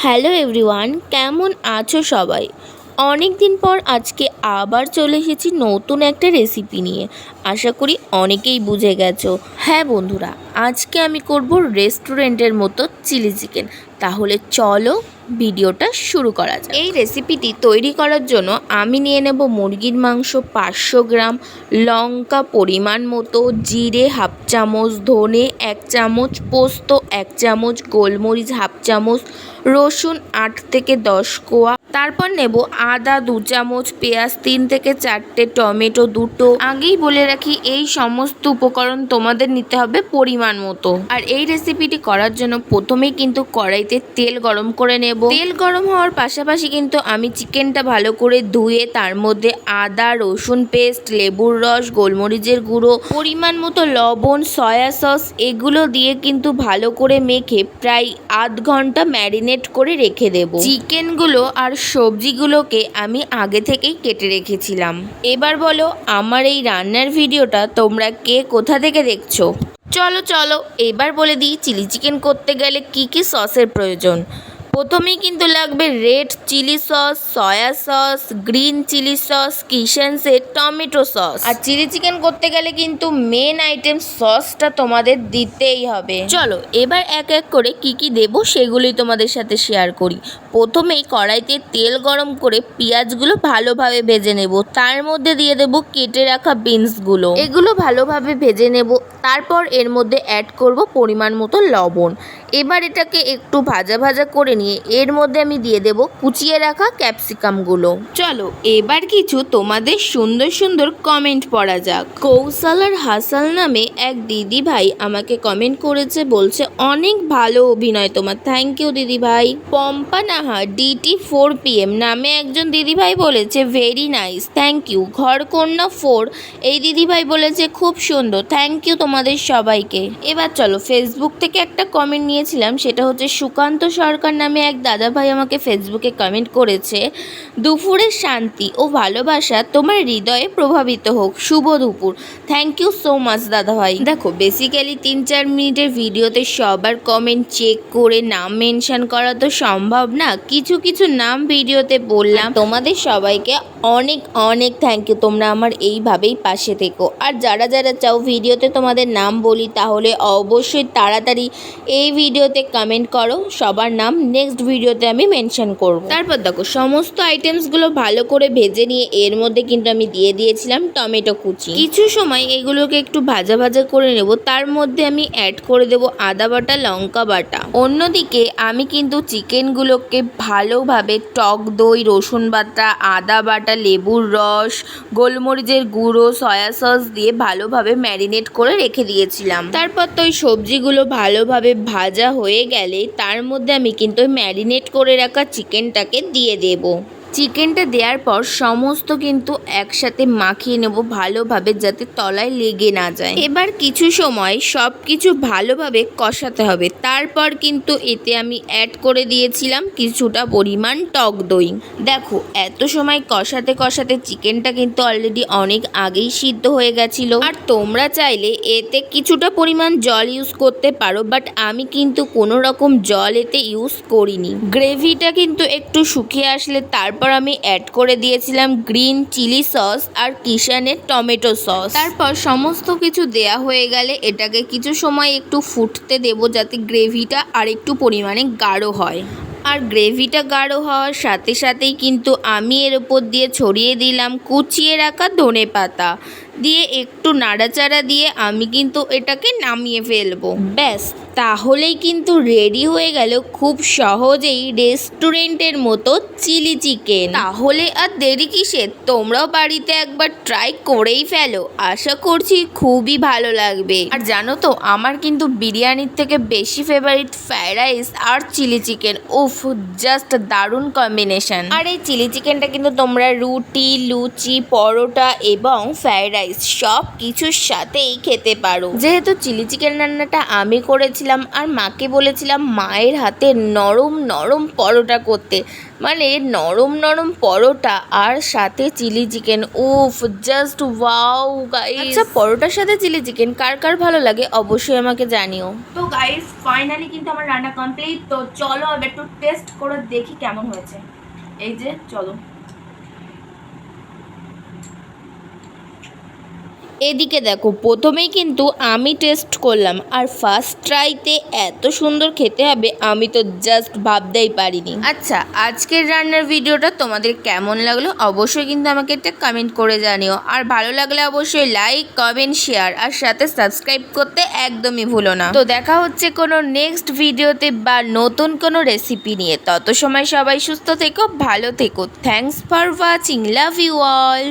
Hello everyone, কেমন আছো সবাই? অনেক দিন পর আজকে আবার চলে এসেছি নতুন একটা রেসিপি নিয়ে। আশা করি অনেকেই বুঝে গেছো। হ্যাঁ বন্ধুরা, আজকে আমি করব রেস্টুরেন্টের মতো চিলি চিকেন। তাহলে চলো ভিডিওটা শুরু করা যাক। এই রেসিপিটি তৈরি করার জন্য আমি নিয়ে নেব মুরগির মাংস 500 গ্রাম, লঙ্কা পরিমাণ মতো, জিরে হাফ চামচ, ধনে 1 চামচ, পোস্ত 1 চামচ, গোলমরিচ হাফ চামচ, রসুন 8 থেকে 10 কোয়া। তারপর নেব আদা 2 চামচ, পেঁয়াজ 3 থেকে 4টে, টমেটো 2টো। আগেই বলে রাখি এই সমস্ত উপকরণ তোমাদের নিতে হবে পরিমাণ মতো। আর এই রেসিপিটি করার জন্য প্রথমেই কিন্তু কড়াইতে তেল গরম করে নেব। তেল গরম হওয়ার পাশাপাশি কিন্তু আমি চিকেনটা ভালো করে ধুয়ে তার মধ্যে আদা রসুন পেস্ট, লেবুর রস, গোলমরিচের গুঁড়ো, পরিমাণ মতো লবণ, সয়া সস এগুলো দিয়ে কিন্তু ভালো করে মেখে প্রায় আধ ঘন্টা ম্যারিনেট করে রেখে দেব। চিকেনগুলো আর সবজিগুলোকে আমি আগে থেকেই কেটে রেখেছিলাম। এবার বলো, আমার এই রান্নার ভিডিওটা তোমরা কে কোথা থেকে দেখছো? চলো এবার বলে দিই চিলি চিকেন করতে গেলে কি কি সসের প্রয়োজন। প্রথমেই কিন্তু লাগবে red chilli sauce, soya sauce, green chilli sauce, কিচেনসের টমেটো সস। আর চিলি চিকেন করতে গেলে কিন্তু মেন আইটেম সসটা তোমাদের দিতেই হবে। চলো এবার এক এক করে কি কি দেবো সেগুলোই তোমাদের সাথে শেয়ার করি। প্রথমেই কড়াইতে তেল গরম করে পেঁয়াজগুলো ভালোভাবে ভেজে নেব। তার মধ্যে দিয়ে দেব কেটে রাখা বিনসগুলো, এগুলো ভালোভাবে ভেজে নেব। তারপর এর মধ্যে অ্যাড করব পরিমাণ মতো লবণ। এবার এটাকে একটু ভাজা ভাজা করে নিয়ে এর মধ্যে আমি দিয়ে দেব কুচিয়ে রাখা ক্যাপসিকামগুলো। চলো এবার কিছু তোমাদের সুন্দর সুন্দর কমেন্ট পড়া যাক। কৌশল আর হাসাল নামে এক দিদি ভাই আমাকে কমেন্ট করেছে, বলছে অনেক ভালো অভিনয় তোমার। থ্যাংক ইউ দিদি ভাই। পম্পা নাহা DT4 PM নামে একজন দিদি ভাই বলেছে ভেরি নাইস, থ্যাংক ইউ। ঘরকন্যা 4 এই দিদি ভাই বলেছে খুব সুন্দর, থ্যাংক ইউ তোমাদের সবাইকে। এবার চলো ফেসবুক থেকে একটা কমেন্ট নিয়েছিলাম, সেটা হচ্ছে সুকান্ত সরকার নামে এক দাদা ভাই আমাকে ফেসবুকে কমেন্ট করেছে, দুপুরের শান্তি ও ভালোবাসা তোমার হৃদয়ে প্রভাবিত হোক, শুভ দুপুর। থ্যাংক ইউ সো মাচ দাদা ভাই। দেখো বেসিক্যালি 3-4 মিনিটের ভিডিওতে সবার কমেন্ট চেক করে নাম মেনশন করা তো সম্ভব না, কিছু কিছু নাম ভিডিওতে বললাম। তোমাদের সবাইকে অনেক অনেক থ্যাংক ইউ, তোমরা আমার এইভাবেই পাশে থেকো। আর যারা যারা চাও ভিডিওতে তোমাদের নাম বলি তাহলে অবশ্যই তাড়াতাড়ি এই ভিডিওতে কমেন্ট করো, সবার নাম নেক্সট ভিডিওতে আমি মেনশন করব। তারপর দেখো সমস্ত আইটেমসগুলো ভালো করে ভেজে নিয়ে এর মধ্যে কিন্তু আমি দিয়ে দিয়েছিলাম টমেটো কুচি। কিছু সময় এগুলোকে একটু ভাজা ভাজা করে নেব। তার মধ্যে আমি অ্যাড করে দেব আদা বাটা, লঙ্কা বাটা। অন্যদিকে আমি কিন্তু চিকেনগুলোকে ভালোভাবে টক দই, রসুন বাটা, আদা বাটা, লেবুর রস, গোলমরিচের গুঁড়ো, সয়া সস দিয়ে ভালোভাবে ম্যারিনেট করে রেখে দিয়েছিলাম। তারপর তো ওই সবজিগুলো ভালোভাবে ভাজা হয়ে গেলে তার মধ্যে আমি কিন্তু ম্যারিনেট করে রাখা চিকেনটাকে দিয়ে দেব। চিকেনটা দেওয়ার পর সমস্ত কিন্তু একসাথে মাখিয়ে নেব ভালোভাবে, যাতে তলায় লেগে না যায়। এবার কিছু সময় সব কিছু ভালোভাবে কষাতে হবে। তারপর কিন্তু এতে আমি অ্যাড করে দিয়েছিলাম কিছুটা পরিমাণ টক দই। দেখো এত সময় কষাতে কষাতে চিকেনটা কিন্তু অলরেডি অনেক আগেই সিদ্ধ হয়ে গেছিল। আর তোমরা চাইলে এতে কিছুটা পরিমাণ জল ইউজ করতে পারো, বাট আমি কিন্তু কোনো রকম জল এতে ইউজ করিনি। গ্রেভিটা কিন্তু একটু শুকিয়ে আসলে তারপর আমি অ্যাড করে দিয়েছিলাম গ্রিন চিলি সস আর কিষানের টমেটো সস। তারপর সমস্ত কিছু দেয়া হয়ে গেলে এটাকে কিছু সময় একটু ফুটতে দেব, যাতে গ্রেভিটা আর একটু পরিমাণে গাঢ় হয়। আর গ্রেভিটা গাঢ় হওয়ার সাথে সাথেই কিন্তু আমি এর উপর দিয়ে ছড়িয়ে দিলাম কুচিয়ে রাখা ধনে পাতা দিয়ে একটু নাড়াচাড়া দিয়ে আমি কিন্তু এটাকে নামিয়ে ফেলবো। ব্যাস, তাহলেই কিন্তু রেডি হয়ে গেল খুব সহজেই রেস্টুরেন্টের মতো চিলি চিকেন। তাহলে আর দেরি কিসের, তোমরাও বাড়িতে একবার ট্রাই করেই ফেলো, আশা করছি খুবই ভালো লাগবে। আর জানো তো আমার কিন্তু বিরিয়ানির থেকে বেশি ফেভারিট ফ্রাইড রাইস আর চিলি চিকেন। উফ, জাস্ট দারুণ কম্বিনেশন। আর এই চিলি চিকেনটা কিন্তু তোমরা রুটি, লুচি, পরোটা এবং ফ্রাইড রাইস সব কিছুর সাথেই খেতে পারো। যেহেতু চিলি চিকেন রান্নাটা আমি করেছিলাম গেছিলাম আর মাকে বলেছিলাম মায়ের হাতে নরম নরম পরোটা করতে, মানে নরম নরম পরোটা আর সাথে চিলি চিকেন। উফ, জাস্ট ওয়াও গাইস। আচ্ছা, পরোটার সাথে চিলি চিকেন কার কার ভালো লাগে অবশ্যই আমাকে জানিও। তো গাইস ফাইনালি কিন্তু আমার রান্না কমপ্লিট। তো চলো এবার একটু টেস্ট করে দেখি কেমন হয়েছে। এই যে চলো, এদিকে দেখো প্রথমেই কিন্তু আমি টেস্ট করলাম আর ফার্স্ট ট্রাইতে এত সুন্দর খেতে হবে আমি তো জাস্ট ভাবতেই পারিনি। আচ্ছা, আজকের রান্নার ভিডিওটা তোমাদের কেমন লাগলো অবশ্যই কিন্তু আমাকে একটা কমেন্ট করে জানিও, আর ভালো লাগলে অবশ্যই লাইক কমেন্ট শেয়ার আর সাথে সাবস্ক্রাইব করতে একদমই ভুলো না। তো দেখা হচ্ছে কোনো নেক্সট ভিডিওতে বা নতুন কোনো রেসিপি নিয়ে। তত সময় সবাই সুস্থ থেকো, ভালো থেকো। Thanks for watching, love you all.